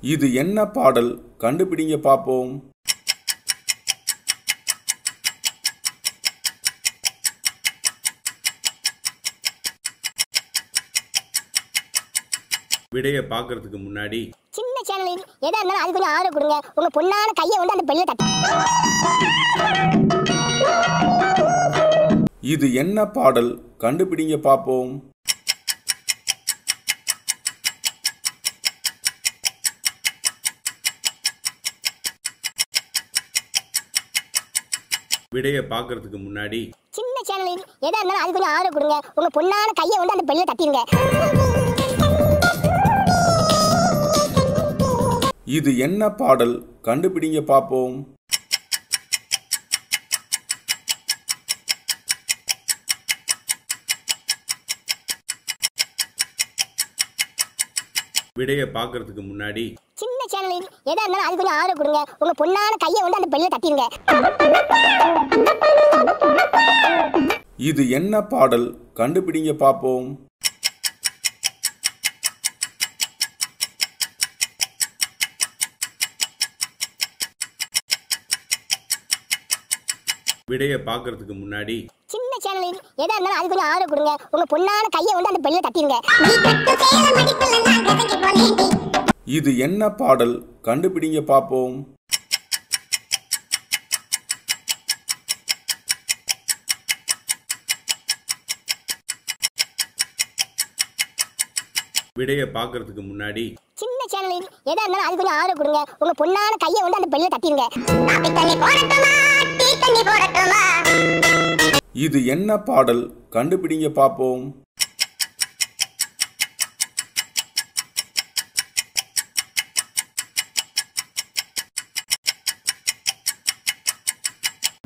இது என்ன பாடல்? கண்டுபிடிங்க பாப்போம். விடைய பார்க்கிறதுக்கு முன்னாடி சின்ன சேனல் எதா இருந்தாலும் அது கொஞ்சம் ஆர்டர் கொடுங்க. உங்க பொண்ணான கையை வந்து அந்த பெல்ல தட்டு. இது என்ன பாடல்? கண்டுபிடிங்க பாப்போம். விடைய பார்க்கிறதுக்கு முன்னாடி சின்ன சேனல் எதா இருந்தாலும் அது கொஞ்சம் ஆர்டர் கொடுங்க. உங்க பொண்ணான கையை வந்து அந்த பெல்ல தட்டிடுங்க. இது என்ன பாடல்? கண்டுபிடிங்க பாப்போம். விடைய பார்க்கிறதுக்கு முன்னாடி சின்ன சேனல் எதா இருந்தாலும் அது கொஞ்சம் ஆர்டர் கொடுங்க. உங்க பொண்ணான கையை வந்து அந்த பெல்ல தட்டிடுங்க. இது என்ன பாடல்? கண்டுபிடிங்க பாப்போம். விடைய பார்க்கிறதுக்கு முன்னாடி சின்ன சேனல் எதா இருந்தாலும் அது கொஞ்சம் ஆர்டர் கொடுங்க. உங்க பொண்ணான கையை வந்து அந்த பெல்ல தட்டிடுங்க. இது என்ன பாடல்? கண்டுபிடிங்க பாப்போம். விடைய பார்க்கிறதுக்கு முன்னாடி சின்ன சேனல் எதா இருந்தாலும் அது கொஞ்சம் ஆர்டர் கொடுங்க. உங்க பொண்ணான கையை வந்து அந்த பெல்ல தட்டிடுங்க. இது என்ன பாடல்? கண்டுபிடிங்க பாப்போம்.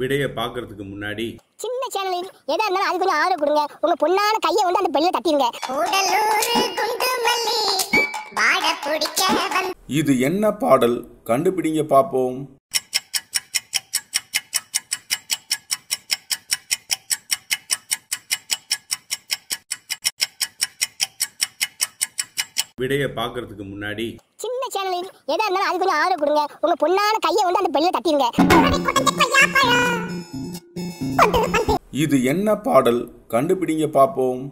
விடைய பார்க்கிறதுக்கு முன்னாடி சின்ன சேனல் எதா இருந்தாலும் அது கொஞ்சம் ஆர்டர் கொடுங்க. உங்க பொண்ணான கையை வந்து அந்த பெல்ல தட்டிடுங்க. இது என்ன பாடல்? கண்டுபிடிங்க பாப்போம். விடைய பார்க்கிறதுக்கு முன்னாடி சின்ன சேனல் எதா இருந்தாலும் அது கொஞ்சம் ஆர்டர் கொடுங்க. உங்க பொண்ணான கையை வந்து அந்த பெல்ல தட்டிடுங்க. இது என்ன பாடல்? கண்டுபிடிங்க பாப்போம்.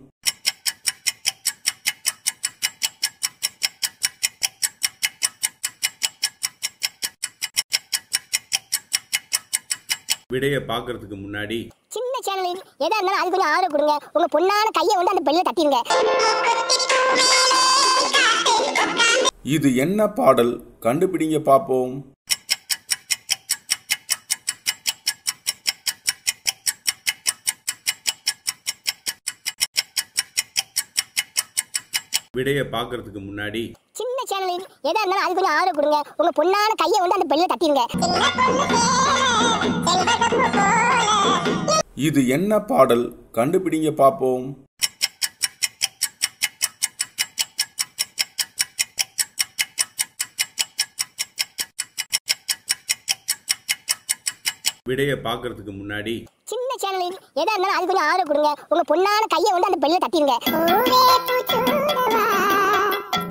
விடைய பார்க்கிறதுக்கு முன்னாடி சின்ன சேனல் எதா இருந்தாலும் அது கொஞ்சம் ஆர்டர் கொடுங்க. உங்க பொண்ணான கையை வந்து அந்த பெல்ல தட்டிடுங்க. இது என்ன பாடல்? கண்டுபிடிங்க பாப்போம். விடைய பார்க்கிறதுக்கு முன்னாடி சின்ன சேனல் எதா இருந்தாலும் அது கொஞ்சம் ஆர்டர் கொடுங்க. உங்க பொண்ணான கையை வந்து அந்த பெல்ல தட்டிடுங்க. இது என்ன பாடல்? கண்டுபிடிங்க பாப்போம். விடைய பார்க்கிறதுக்கு முன்னாடி சின்ன சேனல் எதா இருந்தாலும் அது கொஞ்சம் ஆர்டர் கொடுங்க. உங்க பொண்ணான கையை வந்து அந்த பெல்ல தட்டிடுங்க.